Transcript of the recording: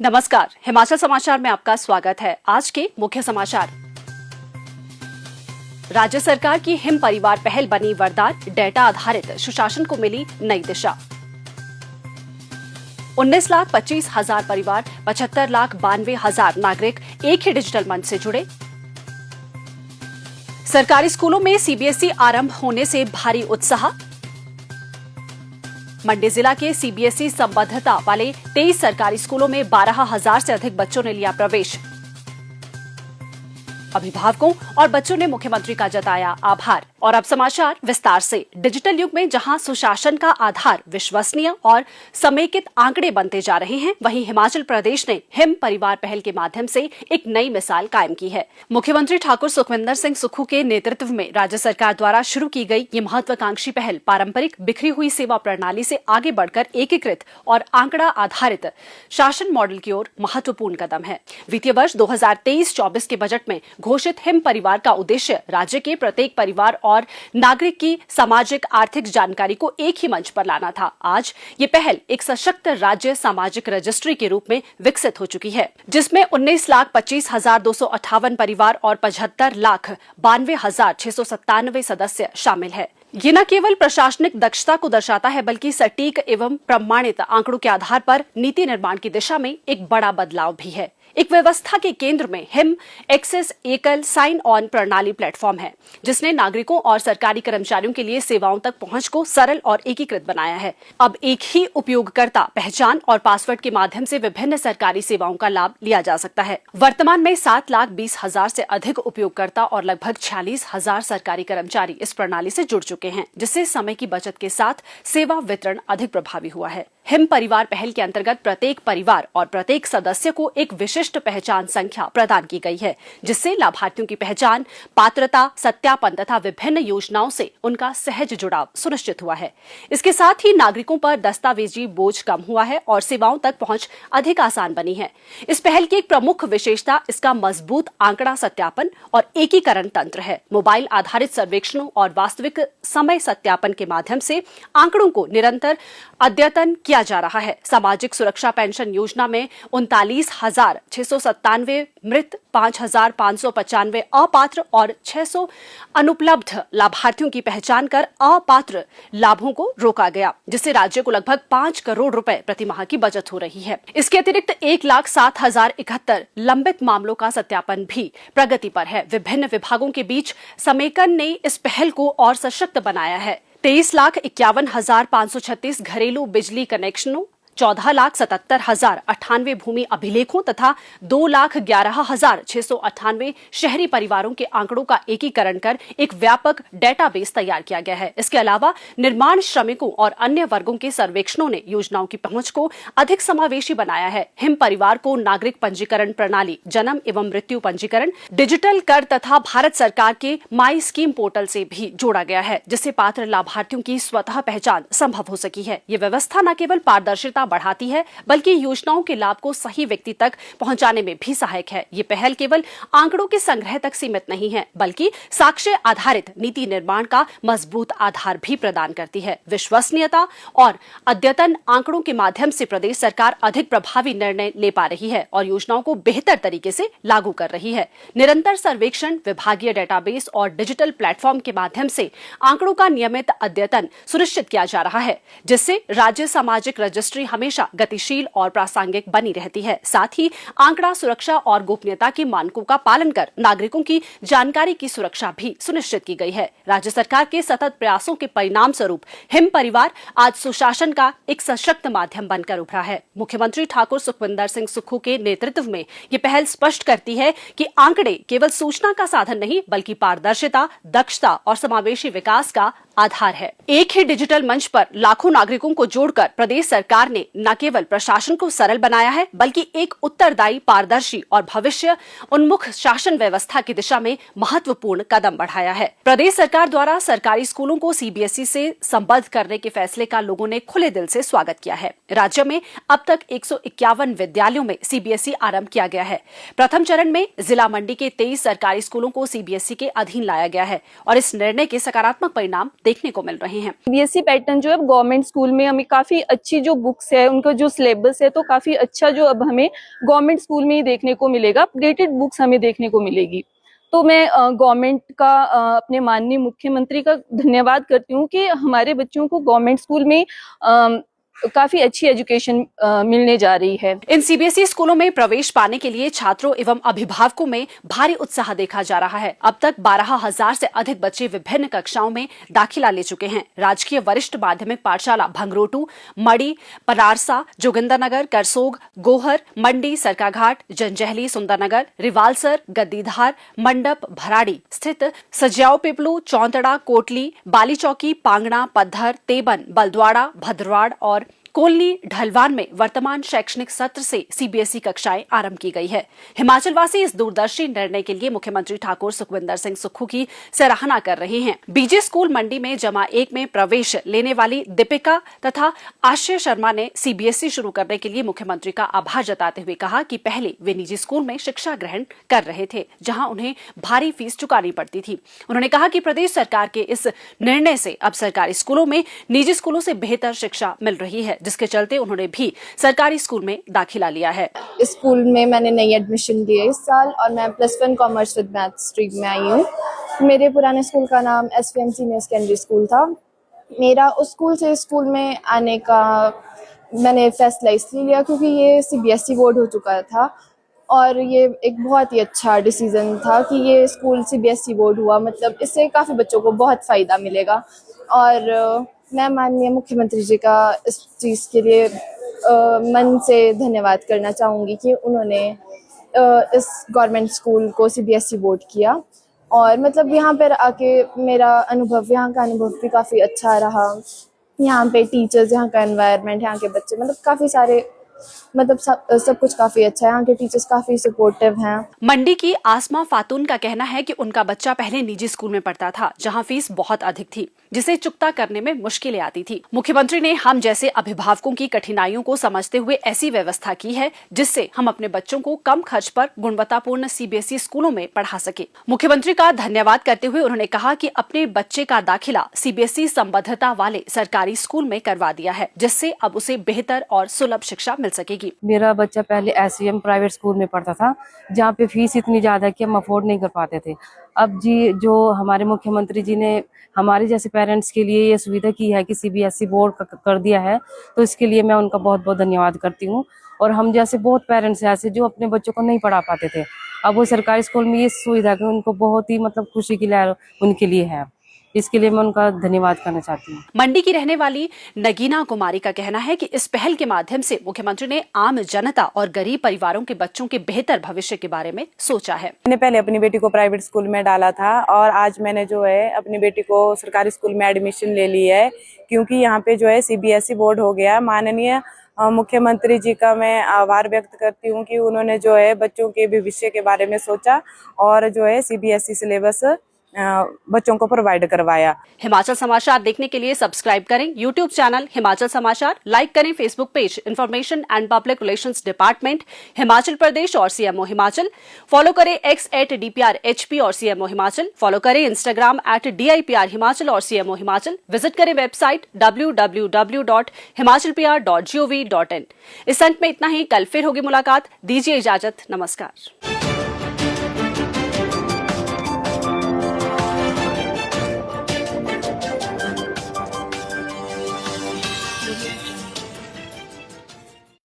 नमस्कार, हिमाचल समाचार में आपका स्वागत है। आज के मुख्य समाचार। राज्य सरकार की हिम परिवार पहल बनी वरदान, डेटा आधारित सुशासन को मिली नई दिशा। 19,25,000 परिवार, 75,92,000 नागरिक एक ही डिजिटल मंच से जुड़े। सरकारी स्कूलों में सीबीएसई आरंभ होने से भारी उत्साह। मंडी जिला के सीबीएसई संबद्धता वाले 23 सरकारी स्कूलों में 12,000 से अधिक बच्चों ने लिया प्रवेश। अभिभावकों और बच्चों ने मुख्यमंत्री का जताया आभार। और अब समाचार विस्तार से। डिजिटल युग में जहां सुशासन का आधार विश्वसनीय और समेकित आंकड़े बनते जा रहे हैं, वहीं हिमाचल प्रदेश ने हिम परिवार पहल के माध्यम से एक नई मिसाल कायम की है। मुख्यमंत्री ठाकुर सुखविंदर सिंह सुक्खू के नेतृत्व में राज्य सरकार द्वारा शुरू की गई ये महत्वाकांक्षी पहल पारंपरिक बिखरी हुई सेवा प्रणाली से आगे बढ़कर एकीकृत और आंकड़ा आधारित शासन मॉडल की ओर महत्वपूर्ण कदम है। वित्तीय वर्ष 2023-24 के बजट में घोषित हिम परिवार का उद्देश्य राज्य के प्रत्येक परिवार और नागरिक की सामाजिक आर्थिक जानकारी को एक ही मंच पर लाना था। आज ये पहल एक सशक्त राज्य सामाजिक रजिस्ट्री के रूप में विकसित हो चुकी है, जिसमें 19,25,258 परिवार और 75,92,697 सदस्य शामिल है। ये न केवल प्रशासनिक दक्षता को दर्शाता है, बल्कि सटीक एवं प्रमाणित आंकड़ों के आधार पर नीति निर्माण की दिशा में एक बड़ा बदलाव भी है। एक व्यवस्था के केंद्र में हिम एक्सेस एकल साइन ऑन प्रणाली प्लेटफॉर्म है, जिसने नागरिकों और सरकारी कर्मचारियों के लिए सेवाओं तक पहुंच को सरल और एकीकृत बनाया है। अब एक ही उपयोगकर्ता पहचान और पासवर्ड के माध्यम से विभिन्न सरकारी सेवाओं का लाभ लिया जा सकता है। वर्तमान में 7,20,000 से अधिक उपयोगकर्ता और लगभग 46,000 सरकारी कर्मचारी इस प्रणाली से जुड़ चुके हैं, जिससे समय की बचत के साथ सेवा वितरण अधिक प्रभावी हुआ है। हिम परिवार पहल के अंतर्गत प्रत्येक परिवार और प्रत्येक सदस्य को एक विशिष्ट पहचान संख्या प्रदान की गई है, जिससे लाभार्थियों की पहचान, पात्रता, सत्यापन तथा विभिन्न योजनाओं से उनका सहज जुड़ाव सुनिश्चित हुआ है। इसके साथ ही नागरिकों पर दस्तावेजी बोझ कम हुआ है और सेवाओं तक पहुंच अधिक आसान बनी है। इस पहल की एक प्रमुख विशेषता इसका मजबूत आंकड़ा सत्यापन और एकीकरण तंत्र है। मोबाइल आधारित सर्वेक्षणों और वास्तविक समय सत्यापन के माध्यम से आंकड़ों को निरंतर अद्यतन किया जा रहा है। सामाजिक सुरक्षा पेंशन योजना में 39,697 मृत, 5,595 अपात्र और 600 अनुपलब्ध लाभार्थियों की पहचान कर अपात्र लाभों को रोका गया, जिससे राज्य को लगभग 5 करोड़ रुपए प्रति माह की बचत हो रही है। इसके अतिरिक्त 1,07,071 लंबित मामलों का सत्यापन भी प्रगति पर है। विभिन्न विभागों के बीच समेकन ने इस पहल को और सशक्त बनाया है। 23,51,536 घरेलू बिजली कनेक्शनों, 14,77,098 भूमि अभिलेखों तथा 2,11,698 शहरी परिवारों के आंकड़ों का एकीकरण कर एक व्यापक डेटाबेस तैयार किया गया है। इसके अलावा निर्माण श्रमिकों और अन्य वर्गों के सर्वेक्षणों ने योजनाओं की पहुंच को अधिक समावेशी बनाया है। हिम परिवार को नागरिक पंजीकरण प्रणाली, जन्म एवं मृत्यु पंजीकरण, डिजिटल कर तथा भारत सरकार के माई स्कीम पोर्टल से भी जोड़ा गया है, जिससे पात्र लाभार्थियों की स्वतः पहचान संभव हो सकी है। ये व्यवस्था न केवल पारदर्शिता बढ़ाती है, बल्कि योजनाओं के लाभ को सही व्यक्ति तक पहुंचाने में भी सहायक है। ये पहल केवल आंकड़ों के संग्रह तक सीमित नहीं है, बल्कि साक्ष्य आधारित नीति निर्माण का मजबूत आधार भी प्रदान करती है। विश्वसनीयता और अद्यतन आंकड़ों के माध्यम से प्रदेश सरकार अधिक प्रभावी निर्णय ले पा रही है और योजनाओं को बेहतर तरीके से लागू कर रही है। निरंतर सर्वेक्षण, विभागीय डेटाबेस और डिजिटल प्लेटफॉर्म के माध्यम से आंकड़ों का नियमित अद्यतन सुनिश्चित किया जा रहा है, जिससे राज्य सामाजिक रजिस्ट्री हमेशा गतिशील और प्रासंगिक बनी रहती है। साथ ही आंकड़ा सुरक्षा और गोपनीयता के मानकों का पालन कर नागरिकों की जानकारी की सुरक्षा भी सुनिश्चित की गई है। राज्य सरकार के सतत प्रयासों के परिणाम स्वरूप हिम परिवार आज सुशासन का एक सशक्त माध्यम बनकर उभरा है। मुख्यमंत्री ठाकुर सुखविंदर सिंह सुक्खू के नेतृत्व में ये पहल स्पष्ट करती है कि आंकड़े केवल सूचना का साधन नहीं, बल्कि पारदर्शिता, दक्षता और समावेशी विकास का आधार है। एक ही डिजिटल मंच पर लाखों नागरिकों को जोड़कर प्रदेश सरकार ने न केवल प्रशासन को सरल बनाया है, बल्कि एक उत्तरदायी, पारदर्शी और भविष्य उन्मुख शासन व्यवस्था की दिशा में महत्वपूर्ण कदम बढ़ाया है। प्रदेश सरकार द्वारा सरकारी स्कूलों को सीबीएसई से संबद्ध करने के फैसले का लोगों ने खुले दिल से स्वागत किया है। राज्य में अब तक 151 विद्यालयों में सीबीएसई आरंभ किया गया है। प्रथम चरण में जिला मंडी के 23 सरकारी स्कूलों को सीबीएसई के अधीन लाया गया है और इस निर्णय के सकारात्मक परिणाम देखने को मिल रहे हैं। सीबीएसई पैटर्न जो है गवर्नमेंट स्कूल में हमें काफी अच्छी जो बुक्स है, उनका जो सिलेबस है, तो काफी अच्छा जो अब हमें गवर्नमेंट स्कूल में ही देखने को मिलेगा, अपडेटेड बुक्स हमें देखने को मिलेगी। तो मैं गवर्नमेंट का, अपने माननीय मुख्यमंत्री का धन्यवाद करती हूँ कि हमारे बच्चों को गवर्नमेंट स्कूल में काफी अच्छी एजुकेशन मिलने जा रही है। इन सीबीएसई स्कूलों में प्रवेश पाने के लिए छात्रों एवं अभिभावकों में भारी उत्साह देखा जा रहा है। अब तक 12,000 से अधिक बच्चे विभिन्न कक्षाओं में दाखिला ले चुके हैं। राजकीय वरिष्ठ माध्यमिक पाठशाला भंगरोटू, मड़ी, परारसा, जोगिंदरनगर, करसोग, गोहर, मंडी, सरकाघाट, जंजैहली, सुंदरनगर, रिवालसर, गद्दीधार, मंडप, भराड़ी स्थित सज्याओ पिपलू, चौंतड़ा, कोटली, बाली चौकी, पांगणा, पद्धर, तेबन, बलद्वाड़ा, भद्रवाड़ और कोलनी ढलवान में वर्तमान शैक्षणिक सत्र से सीबीएसई कक्षाएं आरंभ की गई है। हिमाचलवासी इस दूरदर्शी निर्णय के लिए मुख्यमंत्री ठाकुर सुखविंदर सिंह सुक्खू की सराहना कर रहे हैं। बीजे स्कूल मंडी में जमा 1 में प्रवेश लेने वाली दीपिका तथा आश्रय शर्मा ने सीबीएसई शुरू करने के लिए मुख्यमंत्री का आभार जताते हुए कहा कि पहले वे निजी स्कूल में शिक्षा ग्रहण कर रहे थे, जहां उन्हें भारी फीस चुकानी पड़ती थी। उन्होंने कहा कि प्रदेश सरकार के इस निर्णय से अब सरकारी स्कूलों में निजी स्कूलों से बेहतर शिक्षा मिल रही है, जिसके चलते उन्होंने भी सरकारी स्कूल में दाखिला लिया है। इस स्कूल में मैंने नई एडमिशन ली है इस साल और मैं +1 कॉमर्स विद मैथ स्ट्रीम में आई हूँ। मेरे पुराने स्कूल का नाम SVM सीनियर सेकेंडरी स्कूल था। मेरा उस स्कूल से इस स्कूल में आने का मैंने फैसला इसलिए लिया क्योंकि ये सीबीएसई बोर्ड हो चुका था और ये एक बहुत ही अच्छा डिसीजन था कि ये स्कूल सीबीएसई बोर्ड हुआ। मतलब इससे काफ़ी बच्चों को बहुत फ़ायदा मिलेगा और मैं माननीय मुख्यमंत्री जी का इस चीज़ के लिए मन से धन्यवाद करना चाहूँगी कि उन्होंने इस गवर्नमेंट स्कूल को सीबीएसई बोर्ड किया। और मतलब यहाँ पर आके मेरा अनुभव, यहाँ का अनुभव भी काफ़ी अच्छा रहा। यहाँ पे टीचर्स, यहाँ का एनवायरनमेंट, यहाँ के बच्चे, मतलब काफ़ी सारे, मतलब सब कुछ काफी अच्छा है। यहाँ के टीचर्स काफी सपोर्टिव हैं। मंडी की आसमा फातून का कहना है कि उनका बच्चा पहले निजी स्कूल में पढ़ता था, जहां फीस बहुत अधिक थी, जिसे चुकता करने में मुश्किलें आती थी। मुख्यमंत्री ने हम जैसे अभिभावकों की कठिनाइयों को समझते हुए ऐसी व्यवस्था की है जिससे हम अपने बच्चों को कम खर्च पर गुणवत्तापूर्ण सीबीएसई स्कूलों में पढ़ा सके। मुख्यमंत्री का धन्यवाद करते हुए उन्होंने कहा कि अपने बच्चे का दाखिला सीबीएसई संबद्धता वाले सरकारी स्कूल में करवा दिया है, जिससे अब उसे बेहतर और सुलभ शिक्षा मिल सकेगी। मेरा बच्चा पहले SVM प्राइवेट स्कूल में पढ़ता था, जहाँ पे फीस इतनी ज्यादा कि हम अफोर्ड नहीं कर पाते थे। अब जी जो हमारे मुख्यमंत्री जी ने हमारे जैसे पेरेंट्स के लिए ये सुविधा की है कि सीबीएसई बोर्ड कर दिया है, तो इसके लिए मैं उनका बहुत बहुत धन्यवाद करती हूँ। और हम जैसे बहुत पेरेंट्स हैं ऐसे जो अपने बच्चों को नहीं पढ़ा पाते थे, अब वो सरकारी स्कूल में ये सुविधा कि उनको बहुत ही मतलब खुशी की लहर उनके लिए है। इसके लिए मैं उनका धन्यवाद करना चाहती हूँ। मंडी की रहने वाली नगीना कुमारी का कहना है कि इस पहल के माध्यम से मुख्यमंत्री ने आम जनता और गरीब परिवारों के बच्चों के बेहतर भविष्य के बारे में सोचा है। मैंने पहले अपनी बेटी को प्राइवेट स्कूल में डाला था और आज मैंने जो है अपनी बेटी को सरकारी स्कूल में एडमिशन ले ली है, क्योंकि यहाँ पे जो है सीबीएसई बोर्ड हो गया। माननीय मुख्यमंत्री जी का मैं आभार व्यक्त करती हूँ कि उन्होंने जो है बच्चों के भविष्य के बारे में सोचा और जो है सीबीएसई सिलेबस बच्चों को प्रोवाइड करवाया। हिमाचल समाचार देखने के लिए सब्सक्राइब करें यूट्यूब चैनल हिमाचल समाचार, लाइक करें Facebook page information and public relations department Himachal Pradesh और सीएमओ हिमाचल, फॉलो करें X@DPRHP और सीएमओ हिमाचल, फॉलो करें इंस्टाग्राम @DIPR हिमाचल और सीएमओ हिमाचल, विजिट करें वेबसाइट www.himachalpr.gov.in। इस अंक में इतना ही, कल फिर होगी मुलाकात। दीजिए इजाजत, नमस्कार।